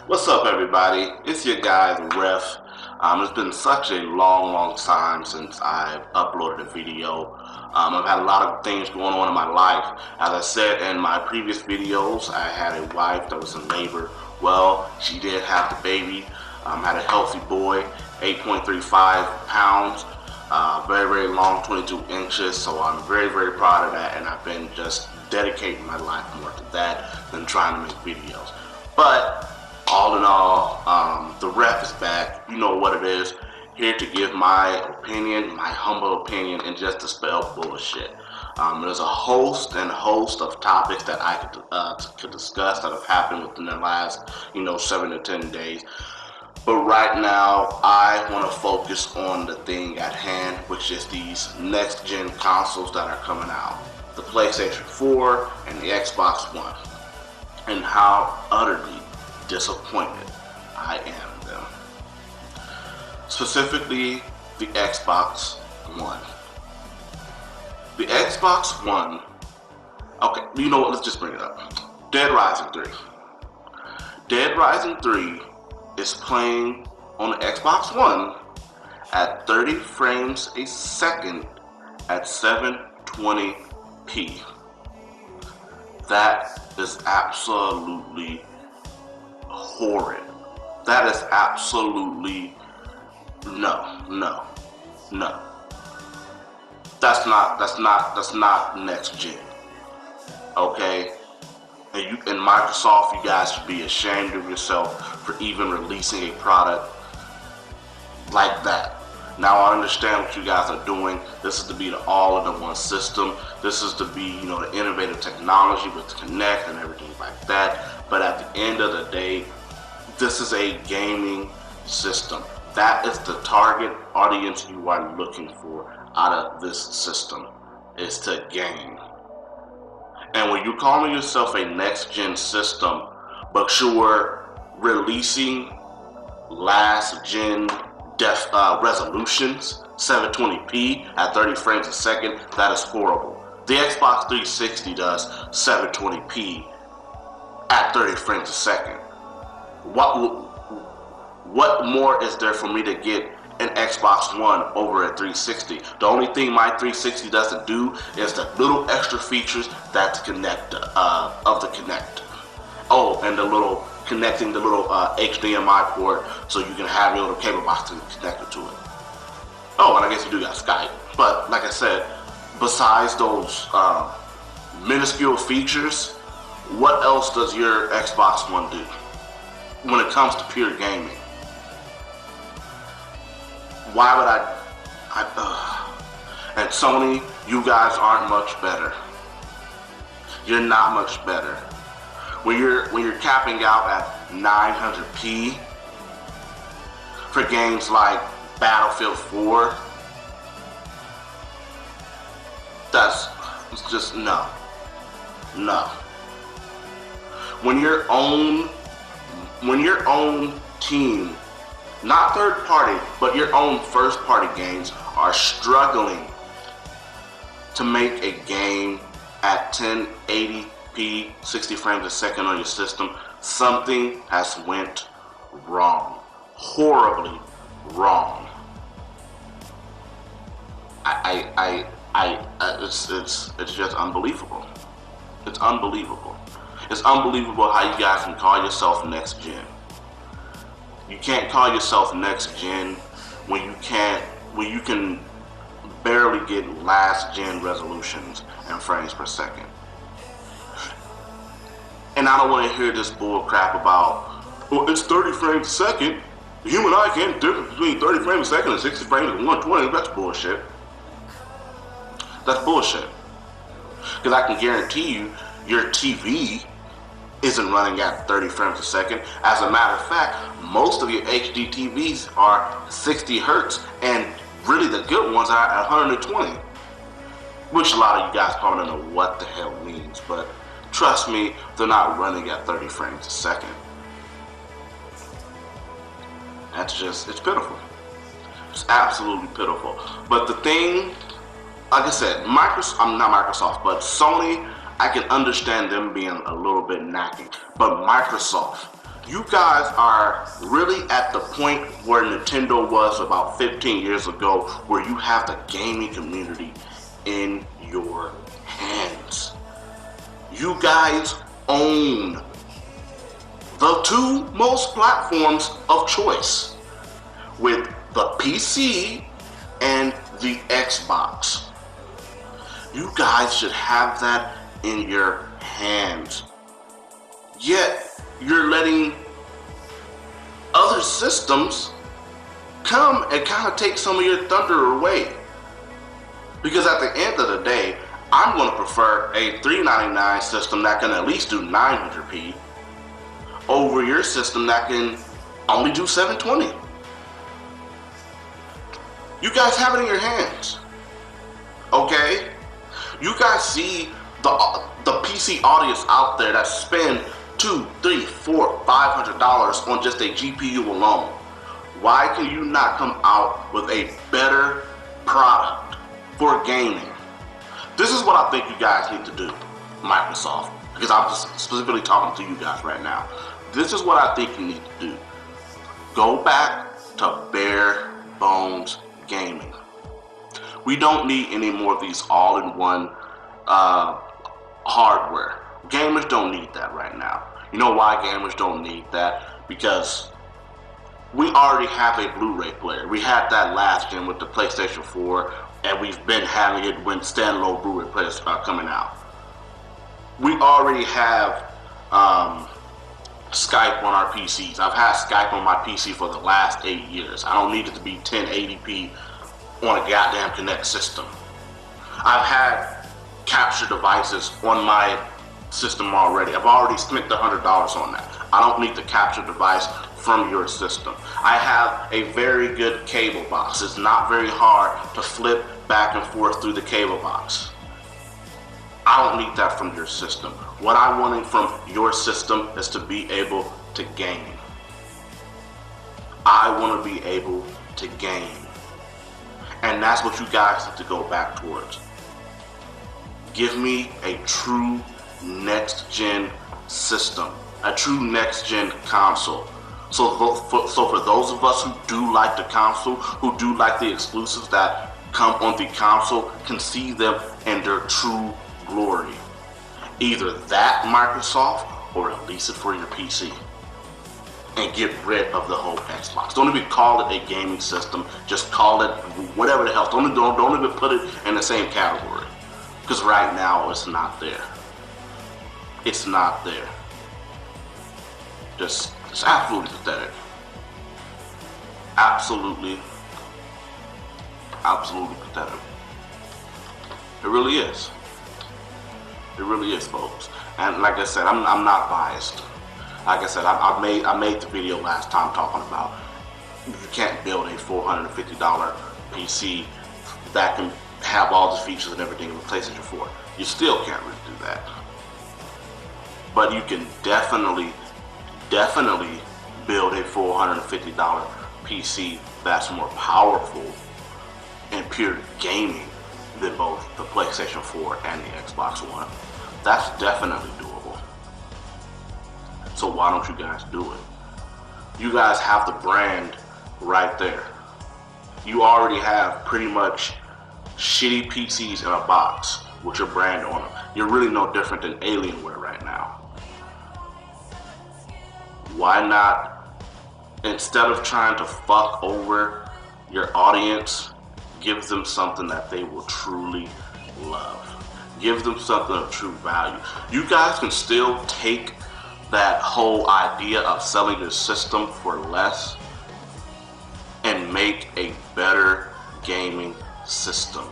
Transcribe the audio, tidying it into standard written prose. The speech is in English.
What's up, everybody? It's your guy, the Ref. It's been such a long time since I've uploaded a video. I've had a lot of things going on in my life. As I said in my previous videos, I had a wife that was in labor. Well, she did have the baby. Had a healthy boy, 8.35 pounds, very long, 22 inches. So I'm very proud of that, and I've been just dedicating my life more to that than trying to make videos. But all in all, the Ref is back. You know what it is. Here to give my opinion, my humble opinion, and just dispel bullshit. There's a host of topics that I could discuss that have happened within the last, 7 to 10 days. But right now, I want to focus on the thing at hand, which is these next-gen consoles that are coming out. The PlayStation 4 and the Xbox One. And how utterly disappointed I am in them. Specifically, the Xbox One. The Xbox One, okay, you know what, let's just bring it up. Dead Rising 3. Dead Rising 3 is playing on the Xbox One at 30 frames a second at 720p. That is absolutely horrid. That is absolutely no. That's not next gen. Okay? And Microsoft, you guys should be ashamed of yourself for even releasing a product like that. Now I understand what you guys are doing. This is to be the all-in-one system. This is to be, the innovative technology with Kinect and everything like that. But at the end of the day, this is a gaming system. That is the target audience you are looking for out of this system, is to game. And when you're calling yourself a next-gen system, but you're releasing last-gen resolutions, 720p at 30 frames a second, that is horrible. The Xbox 360 does 720p at 30 frames a second. What more is there for me to get an Xbox One over a 360? The only thing my 360 doesn't do is the little extra features that the Kinect of the Kinect. Oh, and the little connecting the little HDMI port so you can have your little cable box connected to it. Oh, and I guess you do got Skype. But like I said, besides those minuscule features, what else does your Xbox One do when it comes to pure gaming? Why would and Sony, you guys aren't much better. You're not much better. When you're capping out at 900p for games like Battlefield 4, it's just no. When your own team, not third party, but your own first party games are struggling to make a game at 1080p, 60 frames a second on your system, something has went wrong. Horribly wrong. It's just unbelievable. It's unbelievable. It's unbelievable how you guys can call yourself next gen. You can't call yourself next gen when you can barely get last gen resolutions and frames per second. And I don't want to hear this bull crap about, well, it's 30 frames a second. The human eye can't differ between 30 frames a second and 60 frames and 120. That's bullshit. That's bullshit. Because I can guarantee you, your TV isn't running at 30 frames a second. As a matter of fact, most of your HD TVs are 60 hertz, and really the good ones are at 120. Which a lot of you guys probably don't know what the hell means, but trust me, they're not running at 30 frames a second. It's pitiful. It's absolutely pitiful. But the thing, like I said, not Microsoft, but Sony, I can understand them being a little bit nagging. But Microsoft, You guys are really at the point where Nintendo was about 15 years ago, where you have the gaming community in your hands. You guys own the two most platforms of choice, with the PC and the Xbox. You guys should have that in your hands. Yet, you're letting other systems come and kind of take some of your thunder away. Because at the end of the day, I'm going to prefer a $399 system that can at least do 900p over your system that can only do 720. You guys have it in your hands, okay? You guys see the PC audience out there that spend $200, $300, $400, $500 on just a GPU alone. Why can you not come out with a better product for gaming? This is what I think you guys need to do, Microsoft, because I'm just specifically talking to you guys right now. This is what I think you need to do. Go back to bare bones gaming. We don't need any more of these all-in-one hardware. Gamers don't need that right now. You know why gamers don't need that? Because we already have a Blu-ray player. We had that last gen with the PlayStation 4, and we've been having it when standalone Blu-ray players are coming out. We already have Skype on our PCs. I've had Skype on my PC for the last 8 years. I don't need it to be 1080p on a goddamn Kinect system. I've had capture devices on my system already. I've already spent the $100 on that. I don't need the capture device from your system. I have a very good cable box. It's not very hard to flip back and forth through the cable box. I don't need that from your system. What I want from your system is to be able to game. I want to be able to game. And that's what you guys need to go back towards. Give me a true next-gen system, a true next-gen console. So for those of us who do like the console, who do like the exclusives that come on the console, can see them in their true glory. Either that, Microsoft, or release it for your PC and get rid of the whole Xbox. Don't even call it a gaming system. Just call it whatever the hell. Don't even put it in the same category. Because right now, it's not there. It's not there. It's absolutely pathetic. Absolutely pathetic. It really is. It really is, folks. And like I said, I'm not biased. Like I said, I made the video last time talking about you can't build a $450 PC that can have all the features and everything in the PlayStation 4. You still can't really do that. But you can definitely build a $450 PC that's more powerful in pure gaming than both the PlayStation 4 and the Xbox One. That's definitely doable. So why don't you guys do it? You guys have the brand right there. You already have pretty much shitty PCs in a box with your brand on them. You're really no different than Alienware right now. Why not, instead of trying to fuck over your audience, give them something that they will truly love. Give them something of true value. You guys can still take that whole idea of selling your system for less and make a better gaming system.